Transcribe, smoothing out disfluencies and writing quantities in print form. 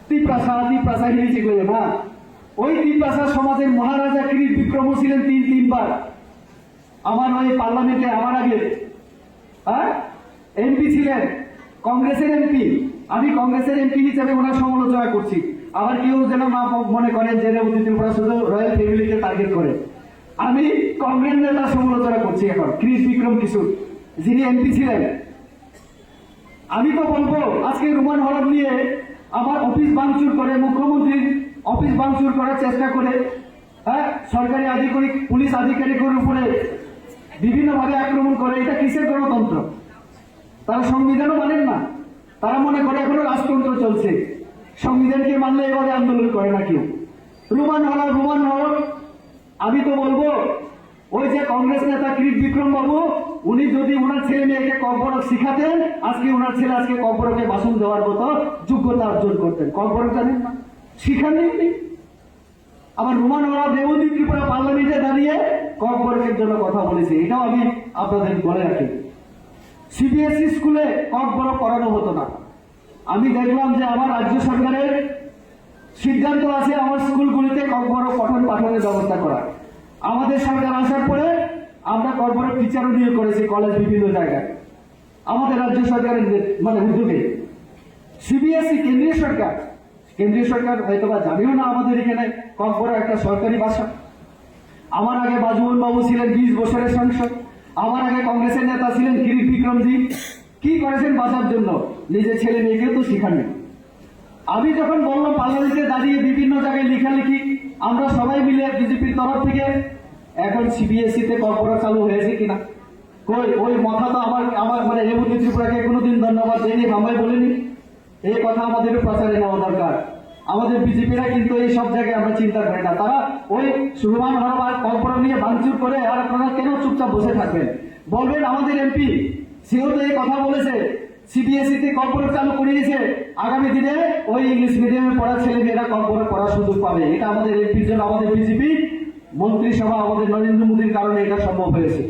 তিপ্রাসা হিরিচি করে না। ওই তিপ্রাসা সমাজের মহারাজা কিরিট বিক্রম ছিলেন তিনবার আমার ওই পার্লামেন্টে আমার আগে এমপি ছিলেন, কংগ্রেসের এমপি। আমি কংগ্রেসের এমপি হিসেবে ওনার সমালোচনা করছি। আবার কেউ যেন না মনে করেন যে ত্রিপুরা শুধু রয়্যাল ফ্যামিলিকে টার্গেট করে। আমি কংগ্রেস নেতার সমালোচনা করছি এখন, কিরিট বিক্রম কিশোর যিনি এমপি ছিলেন। আমি তো বলবো আজকে রুমান হরফ নিয়ে আমার অফিস ভাঙচুর করে, মুখ্যমন্ত্রীর অফিস ভাঙচুর করার চেষ্টা করে, সরকারি আধিকারিক পুলিশ আধিকারিকের উপরে বিভিন্নভাবে আক্রমণ করে। এটা কিসের গণতন্ত্র? তারা সংবিধানও মানেন না। তারা মনে করে এখনো রাজতন্ত্র চলছে। সংবিধানকে মানলে এভাবে আন্দোলন করে না কেউ। রুমান হরফ আমি তো বলবো ওই যে কংগ্রেস নেতা কিরিট বিক্রম বাবু, উনি যদি ওনার ছেলে মেয়েকে কর্পোরেট শিখাতেন, আজকে ওনার ছেলে আজকে কর্পোরেটে বাসন দেওয়ার মতো যোগ্যতা অর্জন করতেন। কর্পোরেট জানেন না, শিখাননি। আবার রুমান হরফ রেবতী ত্রিপুরা পার্লামেন্টে দাঁড়িয়ে কর্পোরেটের জন্য কথা বলেছে। এটাও আমি আপনাদের বলে রাখি। সিবিএসই স্কুলে কর্পোরেট পড়ানো হতো না। আমি দেখলাম যে আমার রাজ্য সরকারের সিদ্ধান্ত আছে আমার স্কুলগুলিতে কর্পোরেট পঠন পাঠনের ব্যবস্থা করা। আমাদের সরকার আসার পরে আমরা কর্পোরেট টিচারও নিয়োগ করেছি কলেজ বিভিন্ন জায়গায়, আমাদের রাজ্য সরকারের মানে উদ্যোগে। সিবিএসই কেন্দ্রীয় সরকার হয়তো বা জানিও না আমাদের এখানে কর্পোরেট একটা সরকারি ভাষা। আমার আগে বাজুমোহন বাবু ছিলেন 20 বছরের সাংসদ। আমার আগে কংগ্রেসের নেতা ছিলেন কিরিট বিক্রমজি। কি করেছেন বাঁচার জন্য? নিজের ছেলে মেয়েকেও তো শিখাননি। আমি যখন বললাম পার্লামেন্টে দাঁড়িয়ে বিভিন্ন জায়গায় লেখালেখি, আমরা সবাই মিলে বিজেপির তরফ থেকে, এখন সিবিএসই তে কর্পোরেট চালু হয়েছে কিনা? কই ওই মাথা তো আমার মানে রেবতী ত্রিপুরাকে কোনোদিন ধন্যবাদ দেয়নি, বাংলায় বলেনি। এই কথা আমাদের প্রচারে নেওয়া দরকার। আমাদের বিজেপিরা কিন্তু এই সব জায়গায় আমরা চিন্তা করি না। তারা ওই রুমান হরফ আর কর্পোরেট নিয়ে ভাঙচুর করে, আর আপনারা কেন চুপচাপ বসে থাকবেন? বলবেন আমাদের এমপি সেও তো এই কথা বলেছে, সিবিএসই তে কর্পোরেট চালু করিয়েছে, আগামী দিনে ওই ইংলিশ মিডিয়ামে পড়া ছেলে মেয়েরা কর্পোরেট পড়ার সুযোগ পাবে। এটা আমাদের এমপির জন্য, আমাদের বিজেপি মন্ত্রিসভা, আমাদের নরেন্দ্র মোদীর কারণে এটা সম্ভব হয়েছে।